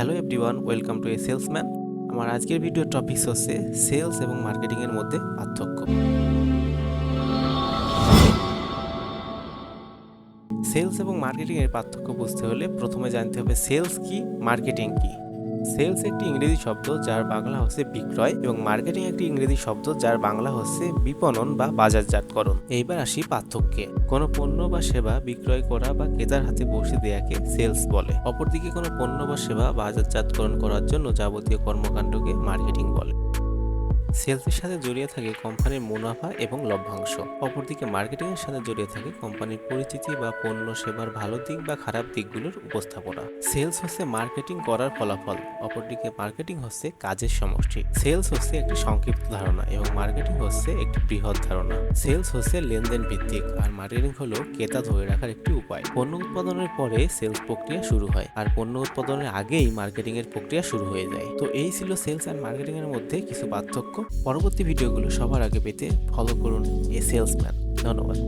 Hello everyone, welcome to A salesman. আমার আজকের ভিডিওর টপিক হচ্ছে সেলস এবং মার্কেটিং এর মধ্যে পার্থক্য। সেলস এবং মার্কেটিং এর পার্থক্য বুঝতে হলে প্রথমে জানতে হবে সেলস কি, মার্কেটিং কি। সেলস একটি ইংরেজি শব্দ যার বাংলা হচ্ছে বিক্রয়, এবং মার্কেটিং একটি ইংরেজি শব্দ যার বাংলা হচ্ছে বিপণন বা বাজারজাতকরণ। এইবার আসি পার্থক্যে। কোনো পণ্য বা সেবা বিক্রয় করা বা ক্রেতার হাতে পৌঁছে দেওয়াকে সেলস বলে। অপরদিকে কোনো পণ্য বা সেবা বাজারজাতকরণ করার জন্য যাবতীয় কর্মকাণ্ডকে মার্কেটিং বলে। সেলসের সাথে জড়িয়ে থাকে কোম্পানির মুনাফা এবং লভ্যাংশ। অপরদিকে মার্কেটিং এর সাথে জড়িয়ে থাকে কোম্পানির পরিচিতি বা পণ্য সেবার ভালো দিক বা খারাপ দিকগুলোর উপস্থাপনা। সেলস হচ্ছে মার্কেটিং করার ফলাফল, অপরদিকে মার্কেটিং হচ্ছে কাজের সমষ্টি। সেলস হচ্ছে একটি সংক্ষিপ্ত ধারণা এবং মার্কেটিং হচ্ছে একটি বৃহৎ ধারণা। সেলস হচ্ছে লেনদেন ভিত্তিক আর মার্কেটিং হলো ক্রেতা ধরে রাখার একটি উপায়। পণ্য উৎপাদনের পরে সেলস প্রক্রিয়া শুরু হয়, আর পণ্য উৎপাদনের আগেই মার্কেটিং এর প্রক্রিয়া শুরু হয়ে যায়। তো এই ছিল সেলস এন্ড মার্কেটিং এর মধ্যে কিছু পার্থক্য। পরবর্তী ভিডিওগুলো সবার আগে পেতে ফলো করুন এ সেলসম্যান। ধন্যবাদ।